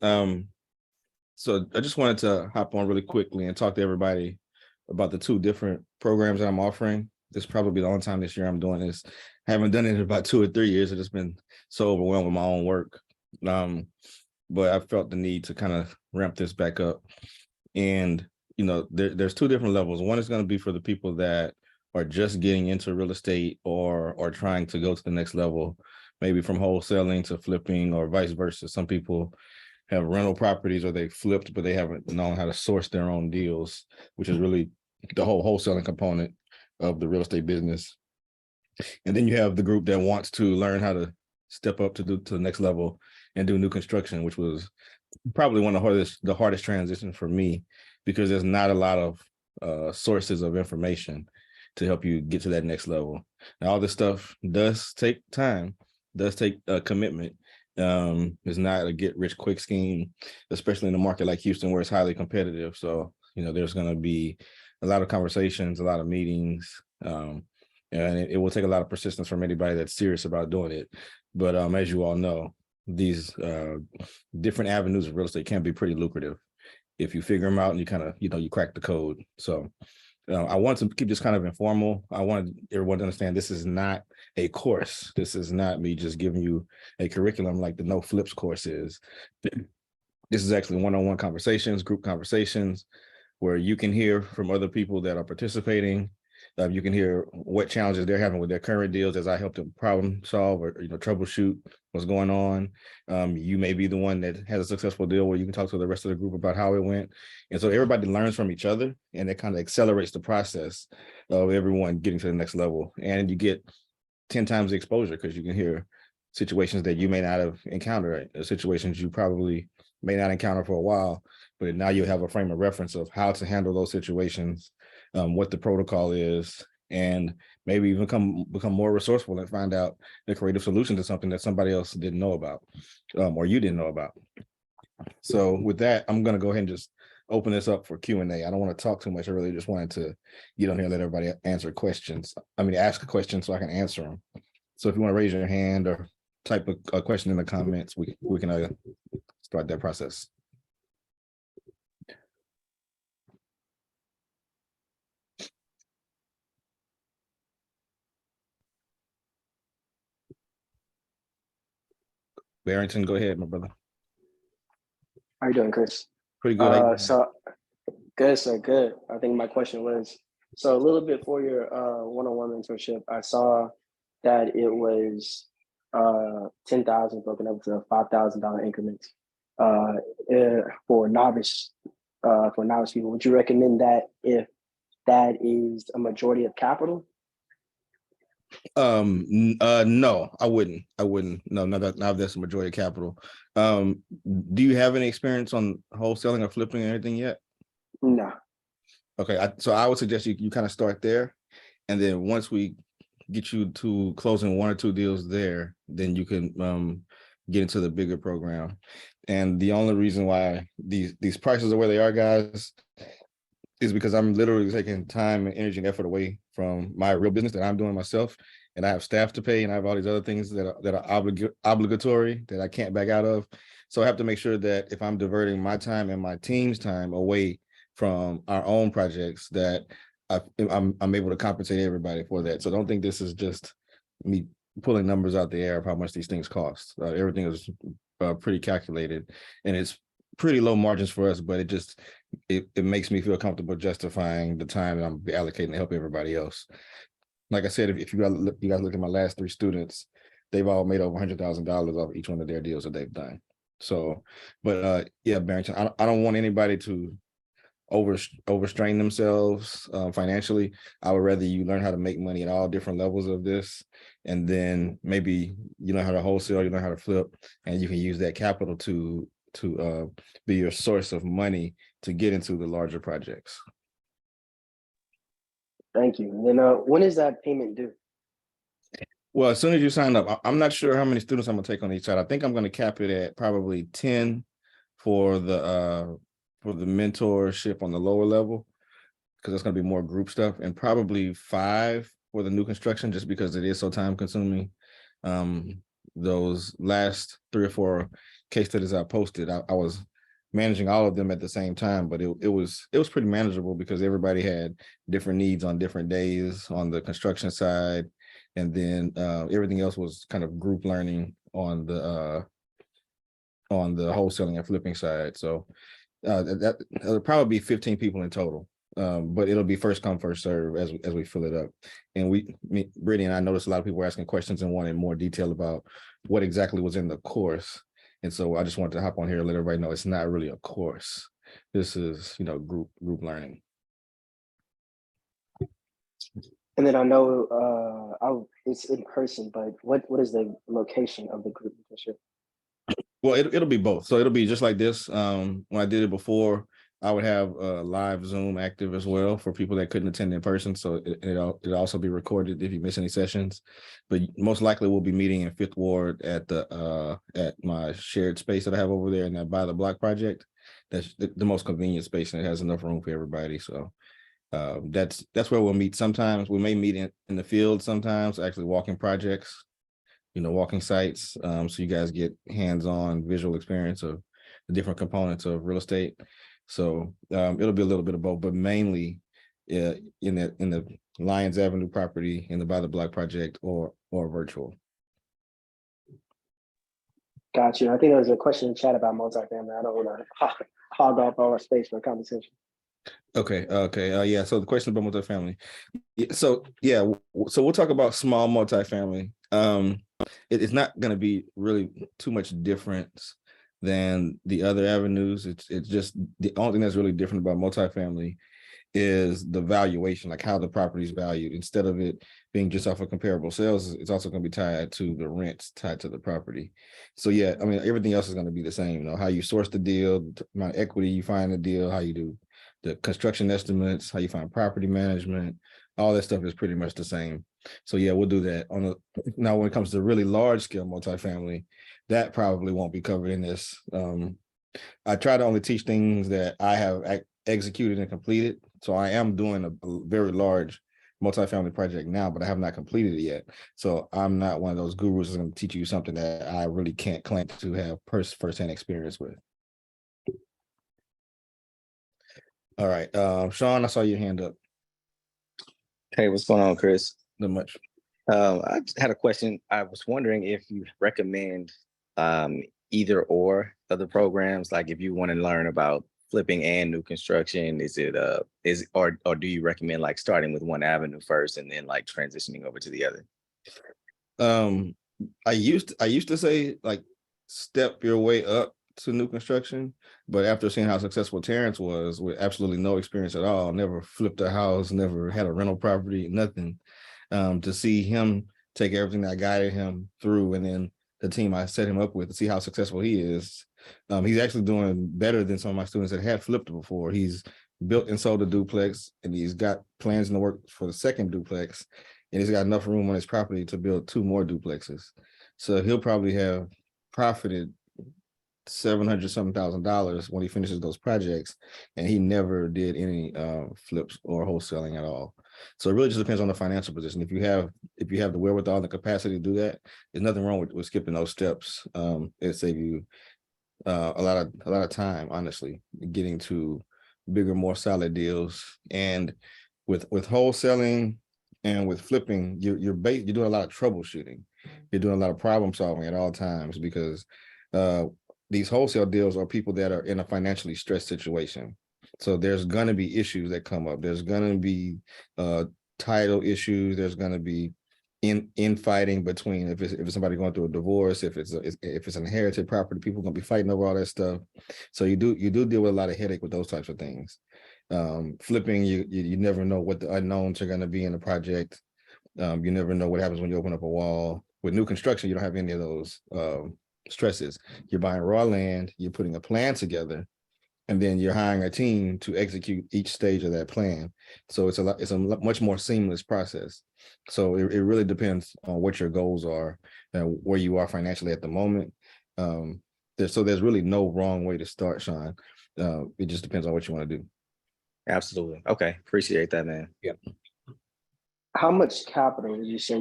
Um, so I just wanted to hop on really quickly and talk to everybody about the two different programs that I'm offering. This is probably the only time this year I'm doing this. I haven't done it in about 2 or 3 years. I've just been so overwhelmed with my own work. But I felt the need to kind of ramp this back up. And, there's two different levels. One is going to be for the people that are just getting into real estate or trying to go to the next level, maybe from wholesaling to flipping or vice versa. Some people have rental properties or they flipped, but they haven't known how to source their own deals, which is really the whole wholesaling component of the real estate business. And then you have the group that wants to learn how to step up to the next level and do new construction, which was probably one of the hardest transitions for me, because there's not a lot of sources of information to help you get to that next level. Now, all this stuff does take time, does take a commitment. It's not a get rich quick scheme, especially in a market like Houston where it's highly competitive. So, there's going to be a lot of conversations, a lot of meetings, and it will take a lot of persistence from anybody that's serious about doing it. But as you all know, these different avenues of real estate can be pretty lucrative if you figure them out and you kind of, you crack the code. So I want to keep this kind of informal. I want everyone to understand this is not a course. This is not me just giving you a curriculum like the No Flips course is. This is actually one-on-one conversations, group conversations, where you can hear from other people that are participating. You can hear what challenges they're having with their current deals as I help them problem solve or troubleshoot what's going on. You may be the one that has a successful deal where you can talk to the rest of the group about how it went. And so everybody learns from each other, and it kind of accelerates the process of everyone getting to the next level. And you get 10 times the exposure because you can hear situations that you may not have encountered, situations you probably may not encounter for a while, but now you have a frame of reference of how to handle those situations, what the protocol is, and maybe even become more resourceful and find out the creative solution to something that somebody else didn't know about, or you didn't know about. So with that, I'm going to go ahead and just open this up for Q&A. I don't want to talk too much. I really just wanted to get on here and let everybody ask a question so I can answer them. So if you want to raise your hand or type a question in the comments, we can start that process. Barrington, go ahead, my brother. How you doing, Chris? Pretty good. So good, so good. I think my question was, so a little bit for your one-on-one mentorship, I saw that it was 10,000 broken up to $5,000 increments for novice people. Would you recommend that if that is a majority of capital? No, I wouldn't. No, not that's the majority of capital. Do you have any experience on wholesaling or flipping or anything yet? No. Okay, so I would suggest you kind of start there, and then once we get you to closing 1 or 2 deals there, then you can get into the bigger program. And the only reason why these prices are where they are, guys, is because I'm literally taking time and energy and effort away from my real business that I'm doing myself, and I have staff to pay, and I have all these other things that are obligatory that I can't back out of. So I have to make sure that if I'm diverting my time and my team's time away from our own projects, that I'm able to compensate everybody for that. So don't think this is just me pulling numbers out the air of how much these things cost. Everything is pretty calculated, and it's pretty low margins for us, but it makes me feel comfortable justifying the time that I'm allocating to help everybody else. Like I said, if you guys look at my last 3 students, they've all made over $100,000 off each one of their deals that they've done. So, but yeah, Barrington, I don't want anybody to overstrain themselves financially. I would rather you learn how to make money at all different levels of this, and then maybe you know how to wholesale, you know how to flip, and you can use that capital to be your source of money to get into the larger projects. Thank you. And then when is that payment due? Well, as soon as you sign up, I'm not sure how many students I'm gonna take on each side. I think I'm going to cap it at probably 10 for the mentorship on the lower level, because it's going to be more group stuff, and probably 5 for the new construction, just because it is so time consuming. Those last 3 or 4 case studies I posted, I was managing all of them at the same time, but it was pretty manageable because everybody had different needs on different days on the construction side, and then everything else was kind of group learning on the wholesaling and flipping side. So that'll probably be 15 people in total. But it'll be first come, first serve as we fill it up. And Brittany and I noticed a lot of people were asking questions and wanting more detail about what exactly was in the course. And so I just wanted to hop on here and let everybody know it's not really a course. This is, group learning. And then I know it's in person, but what is the location of the group mentorship? Well, it'll be both. So it'll be just like this. When I did it before, I would have live Zoom active as well for people that couldn't attend in person. So it'll also be recorded if you miss any sessions. But most likely we'll be meeting in Fifth Ward at my shared space that I have over there in that By the Block project. That's the most convenient space, and it has enough room for everybody. So that's where we'll meet. Sometimes we may meet in the field. Sometimes actually walking projects, walking sites. So you guys get hands-on visual experience of the different components of real estate. So it'll be a little bit of both, but mainly in the Lyons Avenue property, in the By the Block project, or virtual. Got you. I think there was a question in chat about multifamily. I don't want to hog off all our space for a conversation. Okay. Yeah. So the question about multifamily. So we'll talk about small multifamily. It's not going to be really too much difference than the other avenues. It's just the only thing that's really different about multifamily is the valuation, like how the property is valued. Instead of it being just off of comparable sales, it's also going to be tied to the rents tied to the property. So yeah, I mean, everything else is going to be the same. How you source the deal, the amount of equity you find in the deal, how you do the construction estimates, how you find property management, all that stuff is pretty much the same. So yeah, we'll do that. Now, when it comes to really large scale multifamily, that probably won't be covered in this. I try to only teach things that I have executed and completed. So I am doing a very large multifamily project now, but I have not completed it yet. So I'm not one of those gurus who's going to teach you something that I really can't claim to have firsthand experience with. All right, Sean, I saw your hand up. Hey, what's going on, Chris? Not much. I just had a question. I was wondering if you recommend either or of the programs, like if you want to learn about flipping and new construction, or do you recommend like starting with one avenue first and then like transitioning over to the other? I used to say like step your way up to new construction, but after seeing how successful Terrence was with absolutely no experience at all, never flipped a house, never had a rental property, nothing, to see him take everything that I guided him through, and then the team I set him up with, to see how successful he is. He's actually doing better than some of my students that had flipped before. He's built and sold a duplex, and he's got plans in the works for the second duplex, and he's got enough room on his property to build 2 more duplexes. So he'll probably have profited $700,000 when he finishes those projects, and he never did any flips or wholesaling at all. So it really just depends on the financial position. If you have the wherewithal and the capacity to do that, there's nothing wrong with skipping those steps. It save you a lot of time, honestly, getting to bigger, more solid deals. And with wholesaling and with flipping, you're doing a lot of troubleshooting. You're doing a lot of problem solving at all times, because these wholesale deals are people that are in a financially stressed situation. So there's going to be issues that come up. There's going to be title issues. There's going to be infighting between, if it's somebody going through a divorce, if it's an inherited property, people are going to be fighting over all that stuff. So you do deal with a lot of headache with those types of things. Flipping, you never know what the unknowns are going to be in the project. You never know what happens when you open up a wall. With new construction, you don't have any of those stresses. You're buying raw land, you're putting a plan together, and then you're hiring a team to execute each stage of that plan. So it's a much more seamless process. So it really depends on what your goals are and where you are financially at the moment. There's really no wrong way to start, Sean. It just depends on what you want to do. Absolutely. Okay. Appreciate that, man. Yeah. How much capital would you say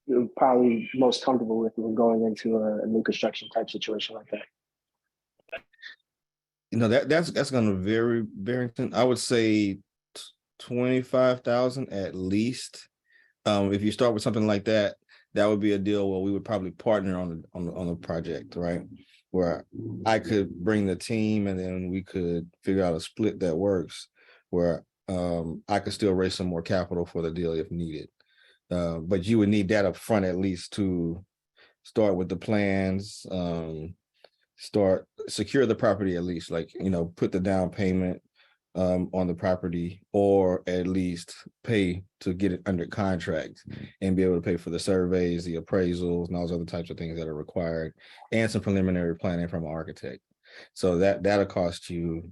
you're probably most comfortable with when going into a new construction type situation like that? That's going to vary, Barrington. I would say 25,000 at least. If you start with something like that, that would be a deal where we would probably partner on the project, right? Where I could bring the team and then we could figure out a split that works, where I could still raise some more capital for the deal if needed. But you would need that up front at least to start with the plans, secure the property at least, like, put the down payment on the property, or at least pay to get it under contract and be able to pay for the surveys, the appraisals, and all those other types of things that are required, and some preliminary planning from an architect. So that'll cost you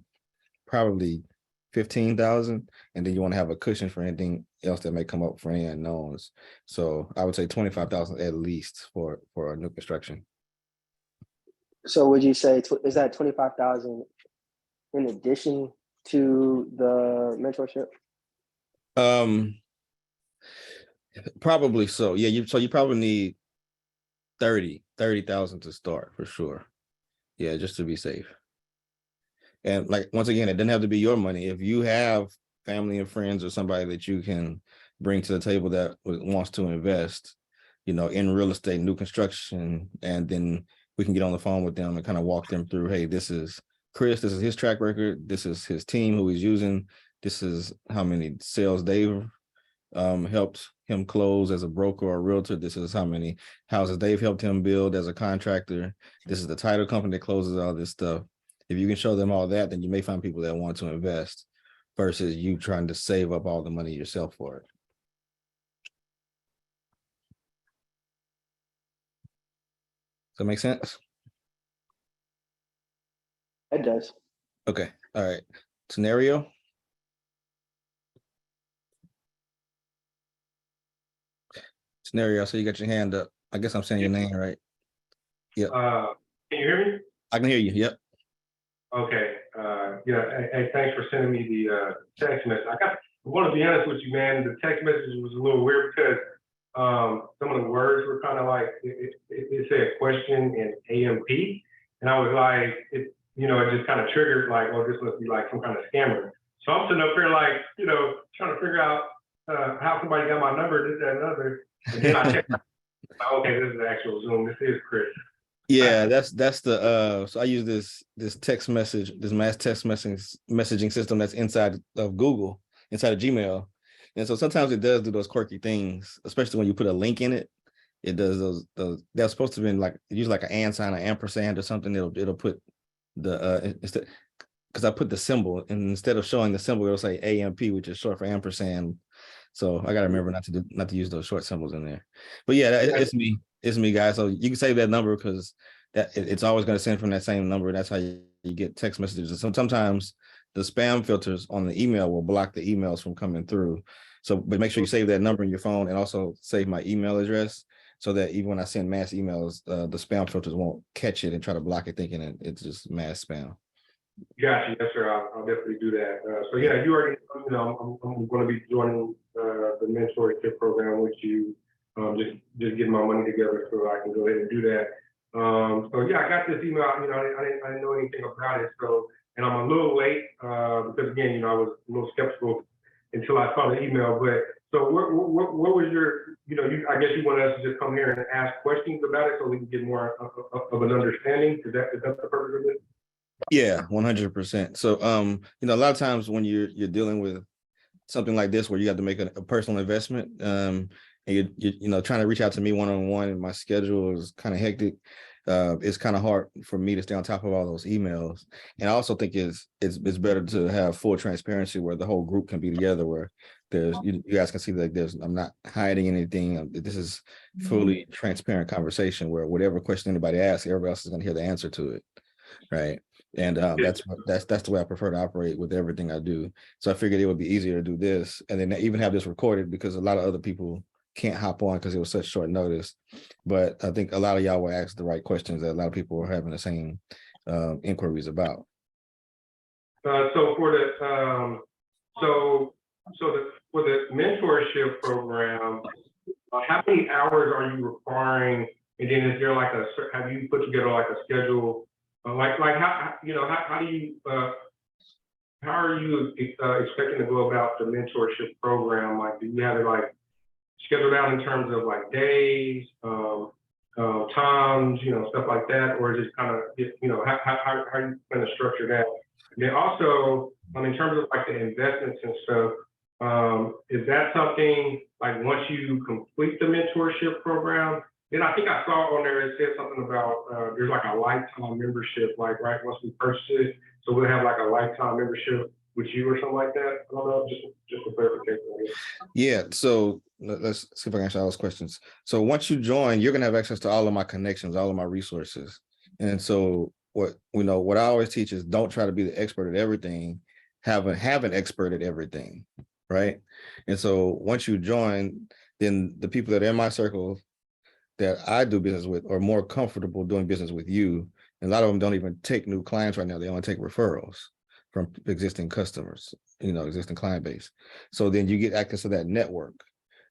probably 15,000, and then you want to have a cushion for anything else that may come up for any unknowns. So I would say 25,000 at least for a new construction. So would you say, is that 25,000 in addition to the mentorship? Probably so. Yeah, you probably need 30,000 to start for sure. Yeah, just to be safe. And like, once again, it doesn't have to be your money. If you have family and friends or somebody that you can bring to the table that wants to invest, in real estate, new construction, and then we can get on the phone with them and kind of walk them through, hey, this is Chris, this is his track record, this is his team who he's using, this is how many sales they've helped him close as a broker or a realtor, this is how many houses they've helped him build as a contractor, this is the title company that closes all this stuff. If you can show them all that, then you may find people that want to invest versus you trying to save up all the money yourself for it. Does that make sense? It does. Okay. All right. Scenario. So you got your hand up. I guess I'm saying your name right. Yep. Can you hear me? I can hear you. Yep. Okay. Hey, thanks for sending me the text message. I want to be honest with you, man. The text message was a little weird because some of the words were kind of like it said question and AMP, and I was like, it just kind of triggered like, oh, this must be like some kind of scammer. So I'm sitting up here like, trying to figure out how somebody got my number, this, that, and other. And then I checked, okay, this is the actual Zoom. This is Chris. Yeah, that's the so I use this text message, this mass text messaging system that's inside of Google, inside of Gmail. And so sometimes it does do those quirky things, especially when you put a link in it. It does those they're supposed to be like, use like an and sign, an ampersand or something. It'll put the instead, because I put the symbol, and instead of showing the symbol, it'll say AMP, which is short for ampersand. So I gotta remember not to use those short symbols in there. But yeah, it's me, guys. So you can save that number because it's always going to send from that same number. That's how you get text messages. And sometimes the spam filters on the email will block the emails from coming through. So, but make sure you save that number in your phone, and also save my email address so that even when I send mass emails, the spam filters won't catch it and try to block it, thinking it's just mass spam. Gotcha. Yes, sir. I'll definitely do that. So yeah, you already, I'm going to be joining the mentorship program with you. Just getting my money together so I can go ahead and do that. So yeah, I got this email. I didn't know anything about it. So, and I'm a little late because again, I was a little skeptical until I saw the email. But so what was your, I guess you want us to just come here and ask questions about it so we can get more of an understanding. Is that the purpose of this? Yeah, 100%. So, a lot of times when you're dealing with something like this, where you have to make a personal investment, and you're trying to reach out to me one-on-one, and my schedule is kind of hectic. It's kind of hard for me to stay on top of all those emails. And I also think it's better to have full transparency where the whole group can be together, where there's you guys can see that I'm not hiding anything. This is fully transparent conversation where whatever question anybody asks, everybody else is going to hear the answer to it, right? And that's the way I prefer to operate with everything I do. So I figured it would be easier to do this, and then even have this recorded, because a lot of other people can't hop on because it was such short notice. But I think a lot of y'all will ask the right questions that a lot of people are having the same inquiries about. So for the for the mentorship program, how many hours are you requiring? And then is there like have you put together like a schedule Like how do you how are you expecting to go about the mentorship program? Like, do you have it like scheduled out in terms of like days, times, stuff like that, or is it kind of, how are you going to structure that? And then also, in terms of like the investments and stuff, is that something like once you complete the mentorship program? Then I think I saw on there it said something about there's like a lifetime membership, like right once we purchase it, so we'll have like a lifetime membership with you or something like that. I don't know, just a clarification. Yeah, so let's see if I can answer all those questions. So once you join, you're gonna have access to all of my connections, all of my resources. And so what I always teach is don't try to be the expert at everything, have an expert at everything, right? And so once you join, then the people that are in my circle that I do business with are more comfortable doing business with you. And a lot of them don't even take new clients right now. They only take referrals from existing customers, existing client base. So then you get access to that network.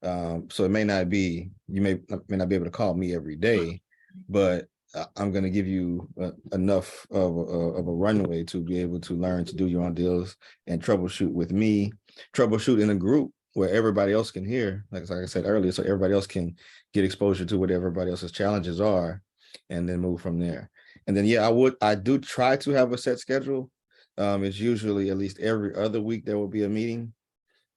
So it may not be, you may not be able to call me every day, but I'm going to give you enough of a runway to be able to learn to do your own deals and troubleshoot with me, troubleshoot in a group where everybody else can hear, like I said earlier, so everybody else can get exposure to what everybody else's challenges are, and then move from there. And then, yeah, I do try to have a set schedule. It's usually at least every other week there will be a meeting.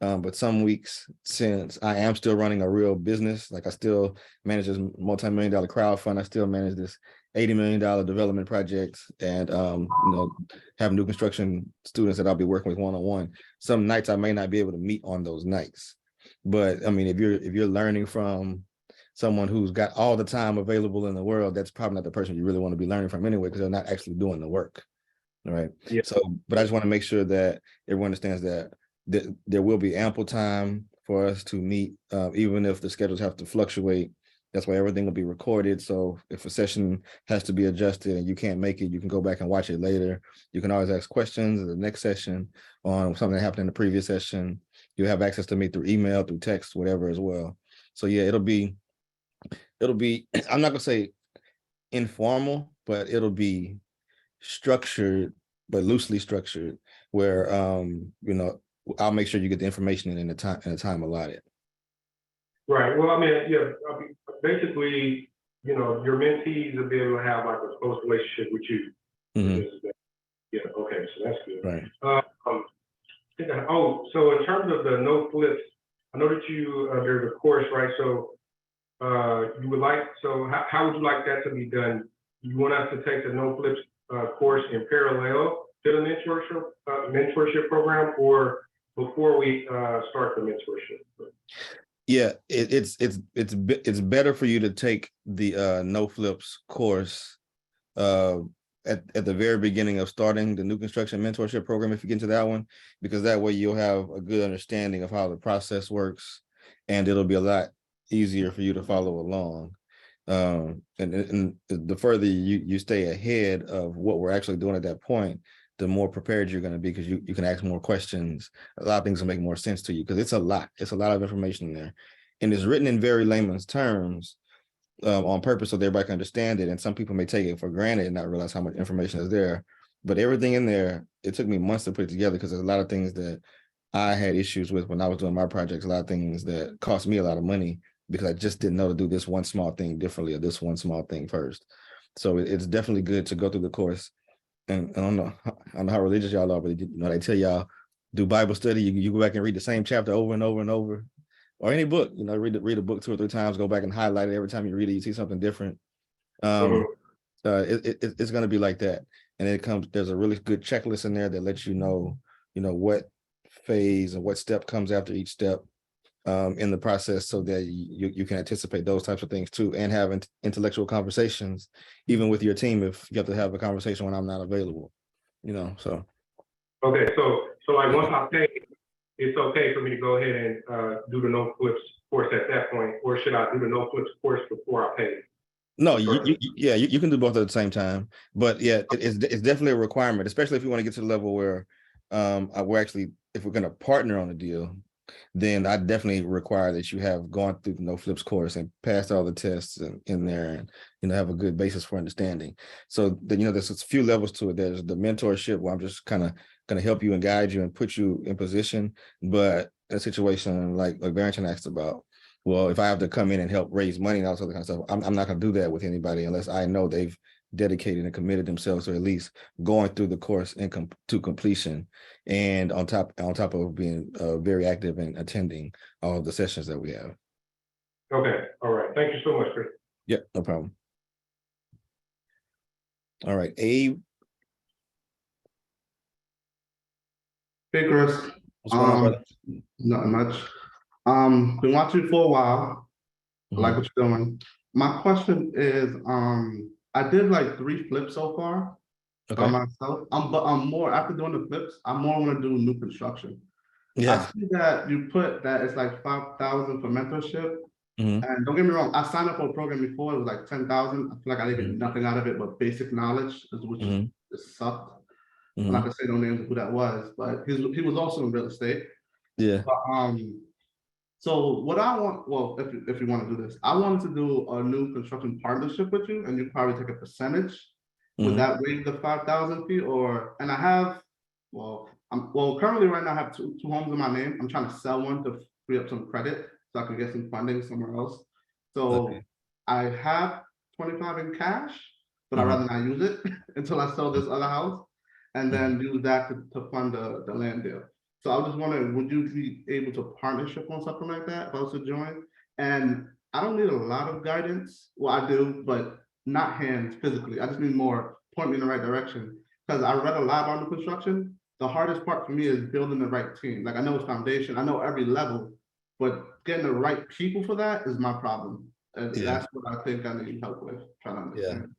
But some weeks, since I am still running a real business, like I still manage this multi-million-dollar crowdfund, I still manage this $80 million development project, and have new construction students that I'll be working with one-on-one. Some nights I may not be able to meet on those nights. But I mean, if you're learning from someone who's got all the time available in the world, that's probably not the person you really want to be learning from anyway, because they're not actually doing the work. All right. Yeah. So, but I just want to make sure that everyone understands that there will be ample time for us to meet, even if the schedules have to fluctuate. That's why everything will be recorded. So if a session has to be adjusted and you can't make it, you can go back and watch it later. You can always ask questions in the next session on something that happened in the previous session. You have access to me through email, through text, whatever as well. So yeah, it'll be, I'm not gonna say informal, but it'll be structured, but loosely structured, where I'll make sure you get the information in the time allotted. Right. Well, I mean, basically, your mentees will be able to have like a close relationship with you. Mm-hmm. Yeah. Okay. So that's good. Right. So in terms of the no flips, I know that there's a course, right? So you would like, so how would you like that to be done? You want us to take the no flips course in parallel to the mentorship program, or before we start the mentorship? Yeah, it's better for you to take the no flips course at the very beginning of starting the new construction mentorship program, if you get into that one, because that way you'll have a good understanding of how the process works, and it'll be a lot easier for you to follow along. And the further you stay ahead of what we're actually doing at that point, the more prepared you're going to be, because you can ask more questions. A lot of things will make more sense to you, because it's a lot of information in there, and it's written in very layman's terms on purpose so that everybody can understand it. And some people may take it for granted and not realize how much information is there. But everything in there, it took me months to put it together, because there's a lot of things that I had issues with when I was doing my projects, a lot of things that cost me a lot of money because I just didn't know to do this one small thing differently, or this one small thing first. So it's definitely good to go through the course. And I don't know how religious y'all are, but they tell y'all do Bible study. You go back and read the same chapter over and over and over, or any book. Read a book 2 or 3 times. Go back and highlight it every time you read it. You see something different. It's going to be like that. And there's a really good checklist in there that lets you know what phase and what step comes after each step in the process, so that you can anticipate those types of things too, and have intellectual conversations even with your team if you have to have a conversation when I'm not available. So. Okay, so like once I pay, it's okay for me to go ahead and do the no flips course at that point, or should I do the no flips course before I pay? No, you can do both at the same time, but yeah, it's definitely a requirement, especially if you want to get to the level where we're actually, if we're going to partner on a deal. then I definitely require that you have gone through the no flips course and passed all the tests in there, and have a good basis for understanding. So then there's a few levels to it. There's the mentorship where I'm just kind of going to help you and guide you and put you in position. But a situation like Barrington asked about, well, if I have to come in and help raise money and all this other kind of stuff, I'm not going to do that with anybody unless I know they've dedicated and committed themselves, or at least going through the course and to completion, and on top of being very active and attending all of the sessions that we have. Okay, all right. Thank you so much, Chris. Yeah, no problem. All right, Abe. Hey Chris, What's going on, brother? not much. Been watching you for a while. I like what you're doing. My question is, I did like 3 flips so far by Okay. myself. But I'm more after doing the flips. I'm more want to do new construction. I Yeah. see that you put that it's like 5,000 for mentorship. Mhm. And don't get me wrong, I signed up for a program before. It was like 10,000. I feel like I didn't get nothing out of it but basic knowledge, which Mhm. it sucked. I'm Mhm. not gonna say no names of who that was, but he was also in real estate. Yeah. But, so what I want, well, if you want to do this, I wanted to do a new construction partnership with you, and you probably take a percentage. Would Mhm. that waive the 5,000 fee, or and I have, currently right now I have two homes in my name. I'm trying to sell one to free up some credit so I can get some funding somewhere else. So Okay. I have 25 in cash, but I'd Mhm. rather not use it until I sell this other house, and then use that to fund the land deal. So I was just wondering, would you be able to partnership on something like that if I was to join? And I don't need a lot of guidance. Well, I do, but not hands physically. I just need more point me in the right direction. Because I read a lot on the construction. The hardest part for me is building the right team. Like I know it's foundation, I know every level, but getting the right people for that is my problem. And Yeah. that's what I think I need help with, trying to understand.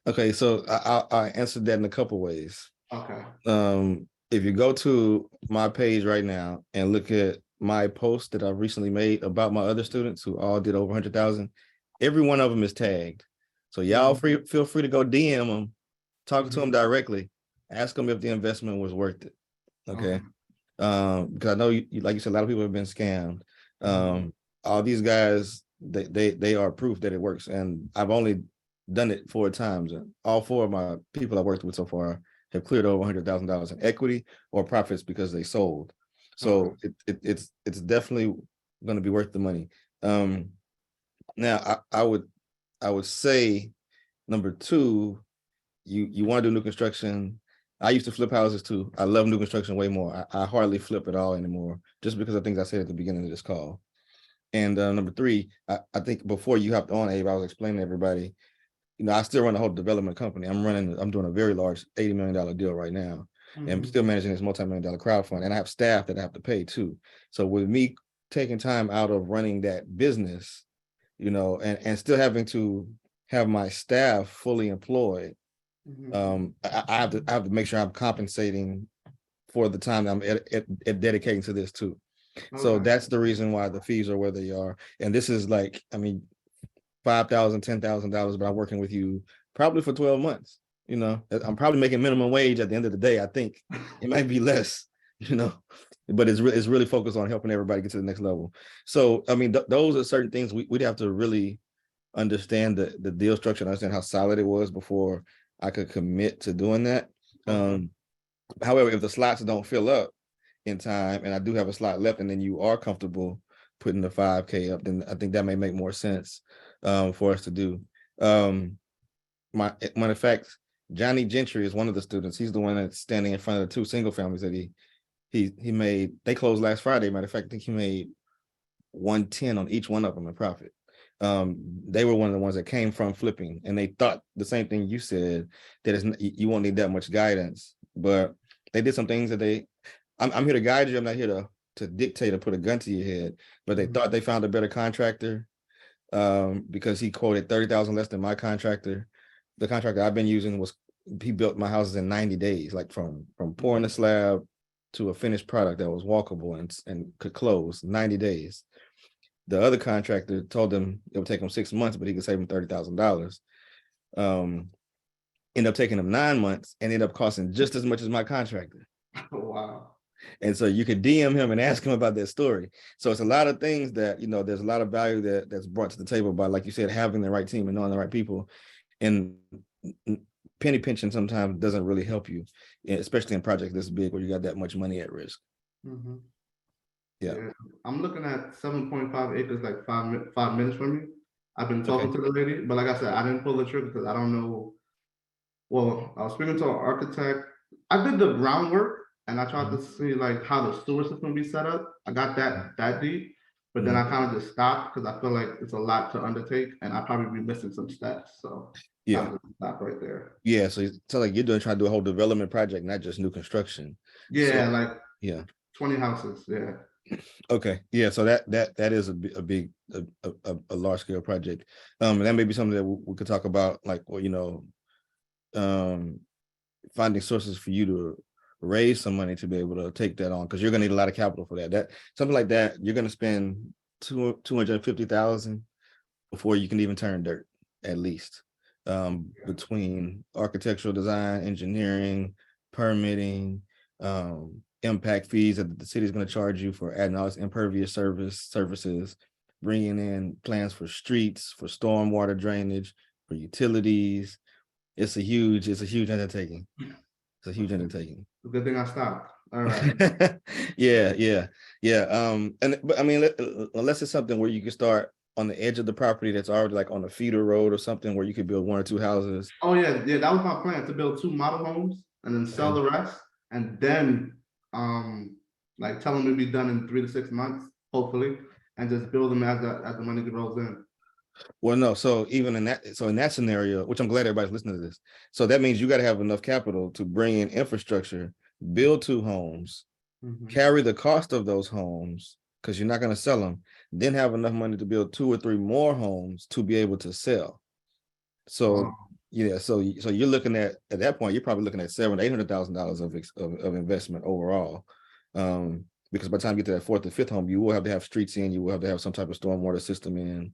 Okay, so I answered that in a couple ways. Okay. If you go to my page right now and look at my post that I've recently made about my other students who all did over 100,000, every one of them is tagged. So y'all feel free to go DM them, talk to them directly, ask them if the investment was worth it. Okay. Because I know like you said, a lot of people have been scammed. All these guys, they are proof that it works, and I've only done it 4 times, and all 4 of my people I worked with so far have cleared over $100,000 in equity or profits because they sold. So it's definitely going to be worth the money. Now I would say number 2, you want to do new construction. I used to flip houses too. I love new construction way more. I hardly flip at all anymore, just because of things I said at the beginning of this call. And number 3, I think before you hopped on, Abe, I was explaining to everybody, I still run a whole development company. I'm doing a very large $80 million deal right now, and still managing this multi-million-dollar crowdfund. And I have staff that I have to pay too. So with me taking time out of running that business, and still having to have my staff fully employed, I have to make sure I'm compensating for the time that I'm dedicating to this too. So that's the reason why the fees are where they are. And this is like, I mean, $5,000, $10,000, but I'm working with you probably for 12 months. I'm probably making minimum wage at the end of the day. I think it might be less, but it's really focused on helping everybody get to the next level. So, I mean, those are certain things we'd have to really understand the deal structure and understand how solid it was before I could commit to doing that. However, if the slots don't fill up in time and I do have a slot left, and then you are comfortable putting the 5K up, then I think that may make more sense for us to do. Matter of fact, Johnny Gentry is one of the students. He's the one that's standing in front of the 2 single families that he made. They closed last Friday. Matter of fact, I think he made 110 on each one of them in profit. They were one of the ones that came from flipping, and they thought the same thing you said, that you won't need that much guidance, but they did some things that I'm here to guide you. I'm not here to dictate or put a gun to your head, but they thought they found a better contractor because he quoted 30,000 less than my contractor. The contractor I've been using he built my houses in 90 days, like from pouring the slab to a finished product that was walkable and could close 90 days. The other contractor told them it would take him 6 months, but he could save him $30,000. Ended up taking him 9 months and ended up costing just as much as my contractor. Wow. And so you can DM him and ask him about that story. So it's a lot of things that, there's a lot of value that's brought to the table by, like you said, having the right team and knowing the right people. And penny pinching sometimes doesn't really help you, especially in projects this big where you got that much money at risk. Mhm. Yeah. I'm looking at 7.5 acres, like 5 minutes from me. I've been talking to the lady, but like I said, I didn't pull the trigger because I don't know. Well, I was speaking to an architect. I did the groundwork and I tried to see like how the sewer system be set up. I got that deep, but then I kind of just stopped because I feel like it's a lot to undertake and I probably be missing some steps. So Yeah. I'll just stop right there. Yeah. So like you're trying to do a whole development project, not just new construction. Yeah, So, like yeah. 20 houses. Yeah. Okay. Yeah. So that is a big, a large scale project. And that may be something that we could talk about, like, well, finding sources for you to raise some money to be able to take that on, because you're gonna need a lot of capital for that. Something like that, you're gonna spend 250,000 before you can even turn dirt, at least. Between architectural design, engineering, permitting, impact fees that the city's going to charge you for adding all this impervious services, bringing in plans for streets, for stormwater drainage, for utilities. It's a huge undertaking. It's a huge undertaking. Good thing I stopped. All right. Yeah. But I mean, unless it's something where you can start on the edge of the property that's already like on a feeder road or something where you could build 1 or 2 houses. Oh yeah, that was my plan, to build 2 model homes and then sell the rest, and then like tell them to be done in 3 to 6 months, hopefully, and just build them as the money rolls in. Well, no. So even in that scenario, which I'm glad everybody's listening to this. So that means you got to have enough capital to bring in infrastructure, build 2 homes, carry the cost of those homes because you're not going to sell them, then have enough money to build 2 or 3 more homes to be able to sell. So yeah, so you're looking at that point, you're probably looking at $700,000-800,000 of investment overall. Because by the time you get to that 4th or 5th home, you will have to have streets in, you will have to have some type of stormwater system in,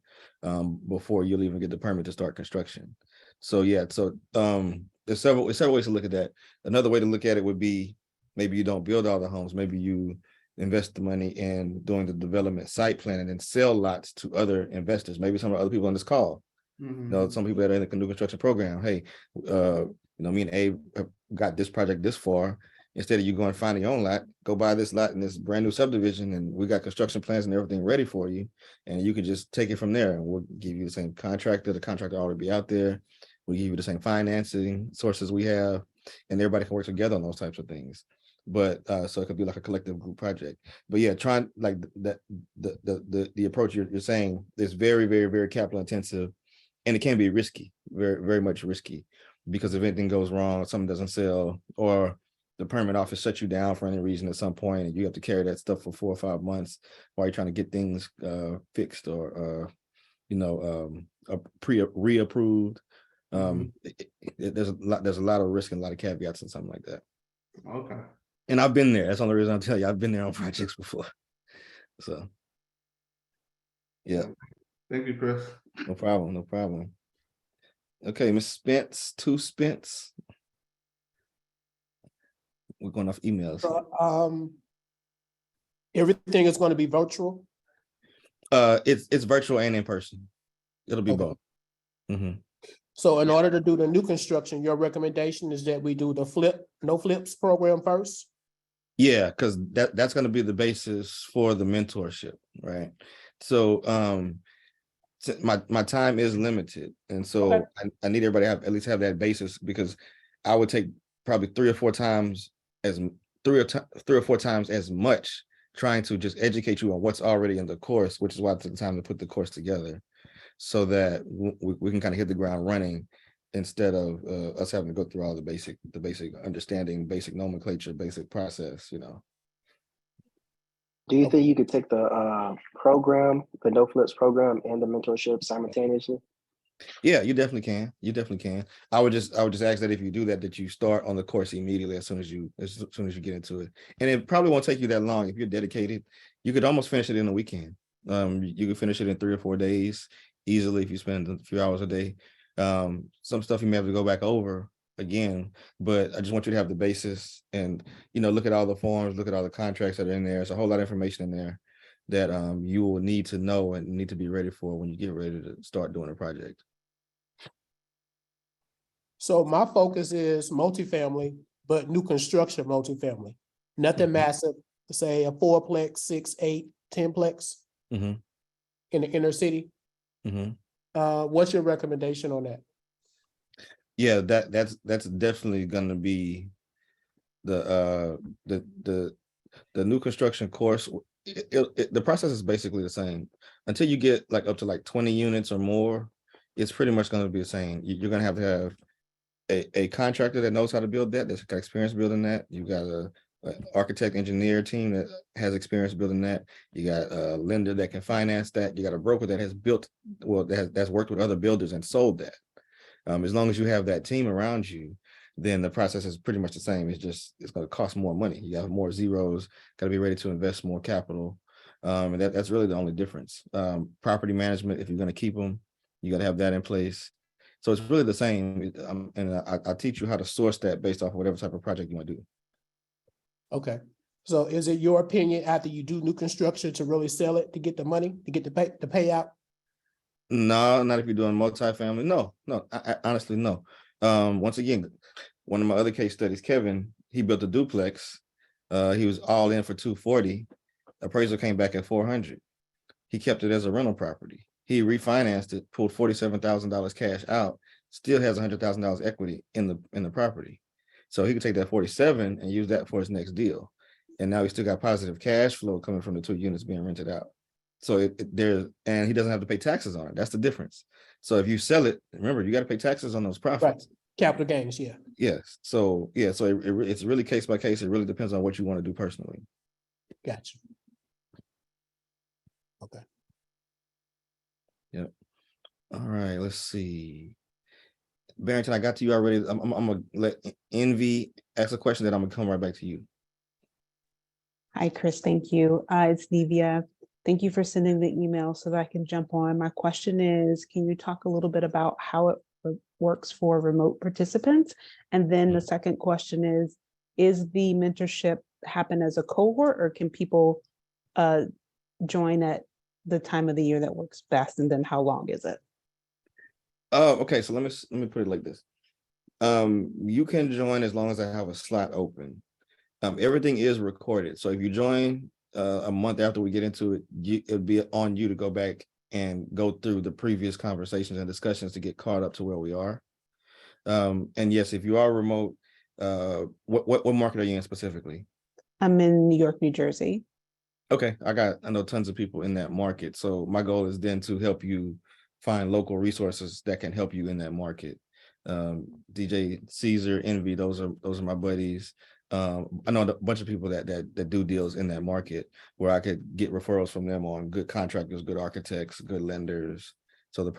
before you'll even get the permit to start construction. So yeah, there's several ways to look at that. Another way to look at it would be, maybe you don't build all the homes, maybe you invest the money in doing the development site plan and then sell lots to other investors, maybe some of the other people on this call. Some people that are in the new construction program. Hey, me and Abe have got this project this far. Instead of you going and finding your own lot, go buy this lot in this brand new subdivision, and we got construction plans and everything ready for you, and you can just take it from there. And we'll give you the same contractor. The contractor already be out there. We'll give you the same financing sources we have, and everybody can work together on those types of things. But so it could be like a collective group project. But yeah, trying like that the approach you're saying is very, very, very capital intensive. And it can be risky, very, very much risky, because if anything goes wrong, something doesn't sell, or the permit office shuts you down for any reason at some point, and you have to carry that stuff for 4 or 5 months while you're trying to get things fixed or reapproved. There's a lot of risk and a lot of caveats and something like that. Okay. And I've been there. That's the only reason I'll tell you. I've been there on projects before. So yeah. Thank you, Chris. No problem. Okay, Miss Spence, 2 Spence. We're going off emails. Everything is going to be virtual. It's virtual and in person. It'll be both. So in order to do the new construction, your recommendation is that we do the no flips program first? Yeah, because that's going to be the basis for the mentorship, right? So my time is limited, and so I need everybody to at least have that basis, because I would take probably 3 or 4 times as much trying to just educate you on what's already in the course, which is why I took the time to put the course together, so that we can kind of hit the ground running, instead of us having to go through all the basic understanding, basic nomenclature, basic process. Do you think you could take the program, the No Flips program, and the mentorship simultaneously? Yeah, you definitely can. I would just ask that if you do that you start on the course immediately as soon as you get into it. And it probably won't take you that long. If you're dedicated, you could almost finish it in a weekend. You could finish it in 3 or 4 days easily if you spend a few hours a day. Some stuff you may have to go back over, again, but I just want you to have the basis and, look at all the forms, look at all the contracts that are in there. There's a whole lot of information in there that you will need to know and need to be ready for when you get ready to start doing a project. So my focus is multifamily, but new construction multifamily. Nothing massive, say a 4-plex, 6, 8, 10-plex Mhm. in the inner city. What's your recommendation on that? Yeah, that's definitely going to be the new construction course. The process is basically the same until you get like up to like 20 units or more. It's pretty much going to be the same. You're going to have a contractor that knows how to build that's got experience building that. You got a architect engineer team that has experience building that. You got a lender that can finance that. You got a broker that has built, that's worked with other builders and sold that. As long as you have that team around you, then the process is pretty much the same. It's going to cost more money. You have more zeros, got to be ready to invest more capital. And that's really the only difference. Property management, if you're going to keep them, you got to have that in place. So it's really the same. And I teach you how to source that based off of whatever type of project you want to do. Okay. So is it your opinion after you do new construction to really sell it to get the money, to get the payout? No, not if you're doing multifamily. No, I honestly, no. Once again, one of my other case studies, Kevin, he built a duplex. He was all in for 240. Appraisal came back at 400. He kept it as a rental property. He refinanced it, pulled $47,000 cash out, still has $100,000 equity in the property. So he could take that 47 and use that for his next deal. And now he still got positive cash flow coming from the 2 units being rented out. So and he doesn't have to pay taxes on it. That's the difference. So if you sell it, remember, you got to pay taxes on those profits. Right. Capital gains, yeah. Yes. So it's really case by case. It really depends on what you want to do personally. Gotcha. Okay. Yep. All right. Let's see. Barrington, I got to you already. I'm gonna let Envy ask a question, then I'm gonna come right back to you. Hi, Chris. Thank you. It's Nevia. Thank you for sending the email so that I can jump on. My question is, can you talk a little bit about how it works for remote participants? And then the second question is the mentorship happen as a cohort, or can people join at the time of the year that works best? And then how long is it? Oh, okay. So let me put it like this. You can join as long as I have a slot open. Everything is recorded. So if you join a month after we get into it, it'll be on you to go back and go through the previous conversations and discussions to get caught up to where we are. And yes, if you are remote, what market are you in specifically? I'm in New York, New Jersey. Okay, I know tons of people in that market. So my goal is then to help you find local resources that can help you in that market. DJ Caesar, Envy, those are my buddies. I know a bunch of people that do deals in that market where I could get referrals from them on good contractors, good architects, good lenders. So the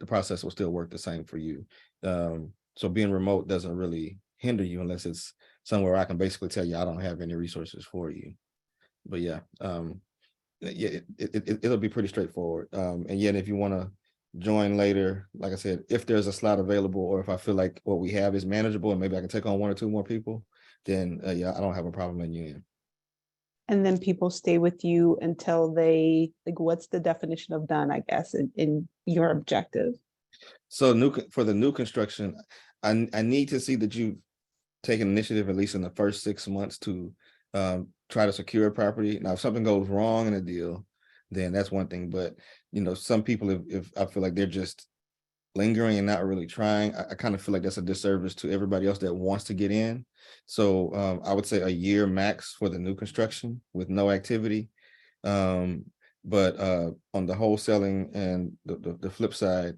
process will still work the same for you. So being remote doesn't really hinder you unless it's somewhere I can basically tell you I don't have any resources for you. But yeah, it'll be pretty straightforward. And yet, if you want to join later, like I said, if there's a slot available, or if I feel like what we have is manageable and maybe I can take on 1 or 2 more people, then yeah, I don't have a problem in you in. And then people stay with you until they, like, what's the definition of done, I guess, in your objective? So for the new construction, I need to see that you've taken initiative, at least in the first 6 months, to try to secure a property. Now, if something goes wrong in a deal, then that's one thing. But some people, if I feel like they're just lingering and not really trying, I kind of feel like that's a disservice to everybody else that wants to get in. So I would say a year max for the new construction with no activity. But on the wholesaling and the flip side,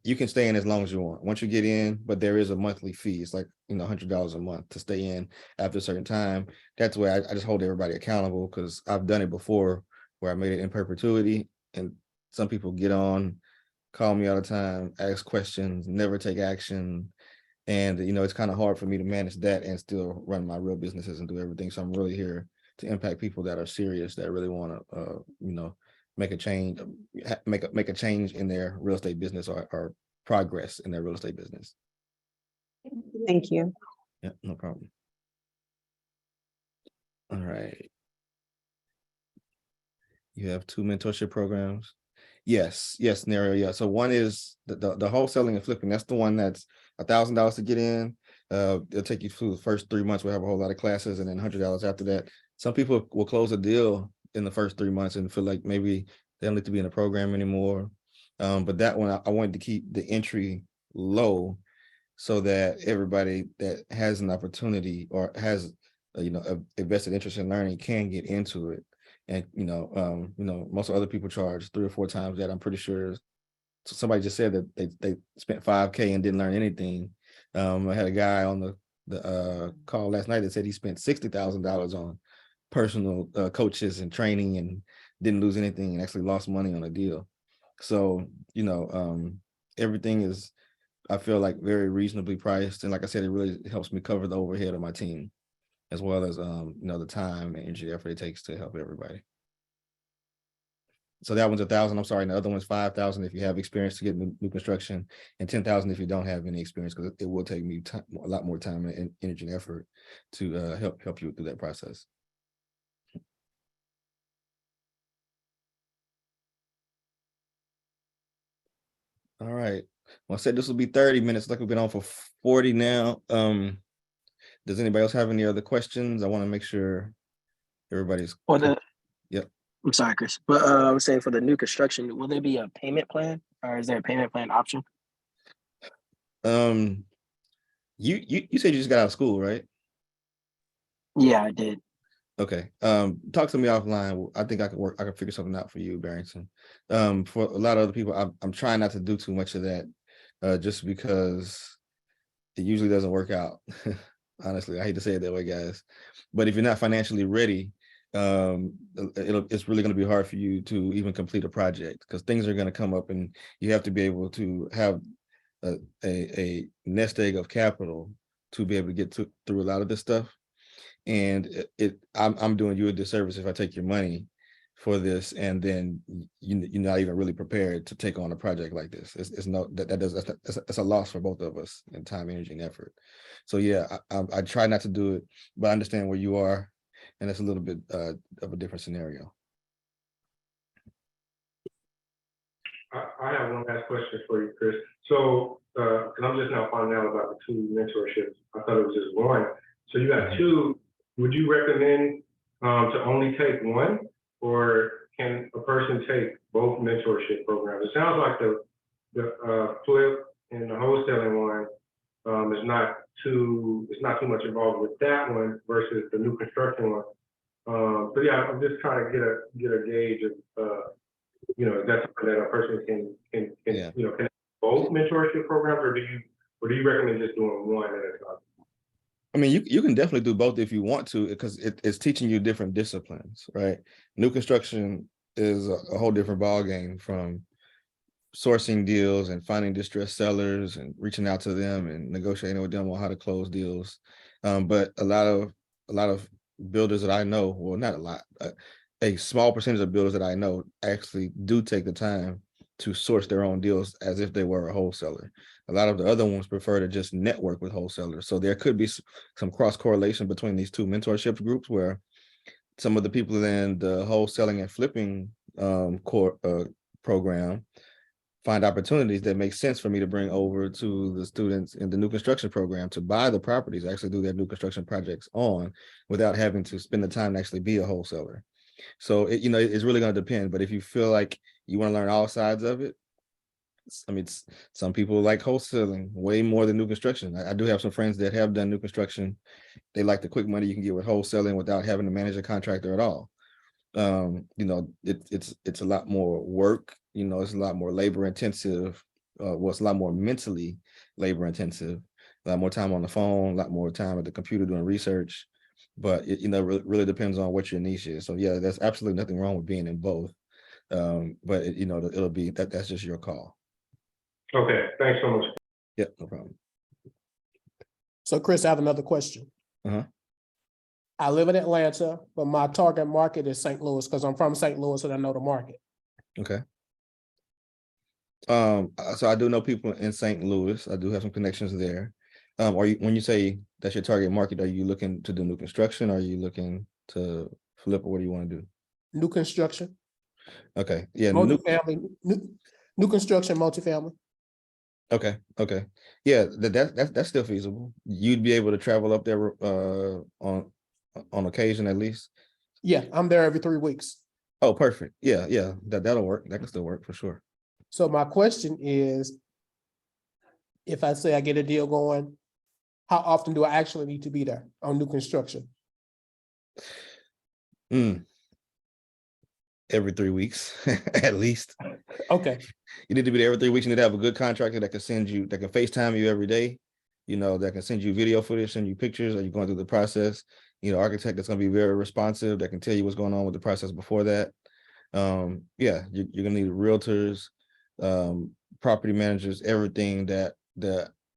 you can stay in as long as you want once you get in, but there is a monthly fee. It's like $100 a month to stay in after a certain time. That's where I just hold everybody accountable, because I've done it before where I made it in perpetuity, and some people get on, call me all the time, ask questions, never take action. And it's kind of hard for me to manage that and still run my real businesses and do everything. So I'm really here to impact people that are serious, that really want to make a change, make a change in their real estate business, or progress in their real estate business. Thank you. Yeah, no problem. All right. You have 2 mentorship programs. Yes, Nario. Yeah. So one is the wholesaling and flipping. That's the one that's $1,000 to get in. It'll take you through the first 3 months. We'll have a whole lot of classes, and then $100 after that. Some people will close a deal in the first 3 months and feel like maybe they don't need to be in the program anymore. But that one, I wanted to keep the entry low so that everybody that has an opportunity or has a vested interest in learning can get into it. And most other people charge 3 or 4 times that. I'm pretty sure somebody just said that they spent $5K and didn't learn anything. I had a guy on the call last night that said he spent $60,000 on personal coaches and training and didn't lose anything and actually lost money on a deal. So everything is, I feel like, very reasonably priced, and like I said, it really helps me cover the overhead of my team, as well as the time and energy effort it takes to help everybody. So that one's $1,000. I'm sorry, and the other one's $5,000 if you have experience to get new construction, and $10,000 if you don't have any experience, because it will take me a lot more time and energy and effort to help you through that process. All right. Well, I said this will be 30 minutes. Like we've been on for 40 now. Does anybody else have any other questions? I want to make sure everybody's. Yep. I'm sorry, Chris, but I was saying for the new construction, will there be a payment plan, or is there a payment plan option? You said you just got out of school, right? Yeah, I did. Okay. Talk to me offline. I think I can figure something out for you, Barrington. For a lot of other people, I'm trying not to do too much of that, just because it usually doesn't work out. Honestly, I hate to say it that way, guys. But if you're not financially ready, it's really going to be hard for you to even complete a project, because things are going to come up and you have to be able to have a nest egg of capital to be able to get through a lot of this stuff. And I'm doing you a disservice if I take your money for this and then you're not even really prepared to take on a project like this. That's a loss for both of us in time, energy, and effort. So yeah, I try not to do it, but I understand where you are, and it's a little bit of a different scenario. I have one last question for you, Chris. So, because I'm just now finding out about the 2 mentorships. I thought it was just one. So you got 2. Would you recommend to only take one, or can a person take both mentorship programs? It sounds like the flip and the wholesaling one is not too much involved with that one versus the new construction one. So yeah, I'm just trying to get a gauge of if that's something that a person can can both mentorship programs, or do you recommend just doing one at a time? I mean, you can definitely do both if you want to, because it's teaching you different disciplines, right? New construction is a whole different ballgame, from sourcing deals and finding distressed sellers and reaching out to them and negotiating with them on how to close deals. But a lot of builders that I know, well, not a lot, a small percentage of builders that I know actually do take the time to source their own deals as if they were a wholesaler. A lot of the other ones prefer to just network with wholesalers. So there could be some cross correlation between these 2 mentorship groups, where some of the people in the wholesaling and flipping program find opportunities that make sense for me to bring over to the students in the new construction program to buy the properties, actually do their new construction projects on, without having to spend the time to actually be a wholesaler. So it's really going to depend. But if you feel like you want to learn all sides of it, I mean, some people like wholesaling way more than new construction. I do have some friends that have done new construction. They like the quick money you can get with wholesaling without having to manage a contractor at all. It's a lot more work. It's a lot more labor intensive. It's a lot more mentally labor intensive. A lot more time on the phone, a lot more time at the computer doing research. But it really depends on what your niche is. So yeah, there's absolutely nothing wrong with being in both. But it'll be that's just your call. Okay, thanks so much. Yep, no problem. So Chris, I have another question. I live in Atlanta, but my target market is St. Louis, because I'm from St. Louis and I know the market. Okay. So I do know people in St. Louis. I do have some connections there. Are you, when you say that's your target market, are you looking to do new construction? Are you looking to flip, or what do you want to do? New construction, Okay, yeah, new, multifamily, new construction, multifamily. okay, okay. Yeah, that's still feasible. You'd be able to travel up there on occasion at least. Yeah, I'm there every 3 weeks. Oh, perfect. Yeah, yeah, that'll work. That can still work for sure. So my question is, if I say I get a deal going, how often do I actually need to be there on new construction? Every 3 weeks, at least. Okay, You need to be there every 3 weeks. You need to have a good contractor that can that can FaceTime you every day, that can send you video footage, send you pictures, are you going through the process? Architect that's going to be very responsive, that can tell you what's going on with the process before that. Yeah, you're going to need realtors, property managers, everything that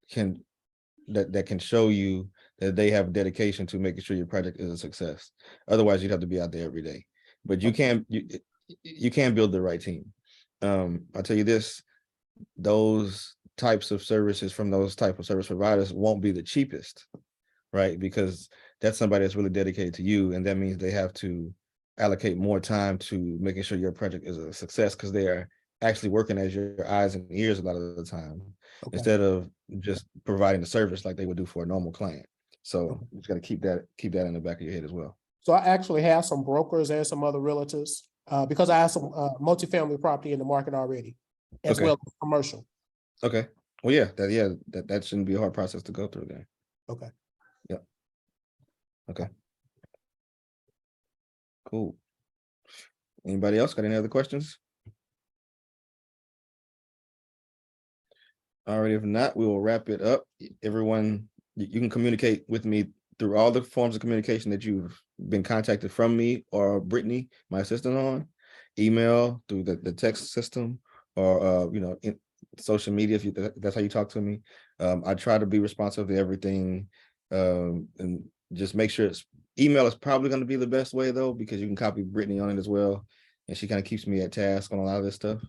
can show you that they have dedication to making sure your project is a success. Otherwise, you'd have to be out there every day. But you can build the right team. I'll tell you this, those types of services from those type of service providers won't be the cheapest, right? Because that's somebody that's really dedicated to you, and that means they have to allocate more time to making sure your project is a success, because they are actually working as your eyes and ears a lot of the time, instead of just providing the service like they would do for a normal client. So you just got to keep that in the back of your head as well. so I actually have some brokers and some other realtors, because I have some multifamily property in the market already, as Okay. well as commercial. Okay. Well, yeah, that shouldn't be a hard process to go through then. Okay. Yep. Okay. Cool. Anybody else got any other questions? All right, if not, we will wrap it up. Everyone, you can communicate with me through all the forms of communication that you've been contacted from me or Brittany, my assistant, on email, through the text system, or in social media, if that's how you talk to me. I try to be responsive to everything, and just make sure email is probably going to be the best way, though, because you can copy Brittany on it as well, and she kind of keeps me at task on a lot of this stuff.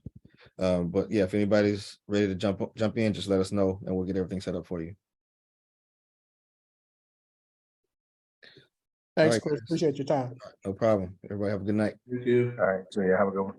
But yeah, if anybody's ready to jump in, just let us know and we'll get everything set up for you. Thanks, right, Chris. guys. Appreciate your time. No problem. Everybody have a good night. Thank you. All right, so yeah, have a good one.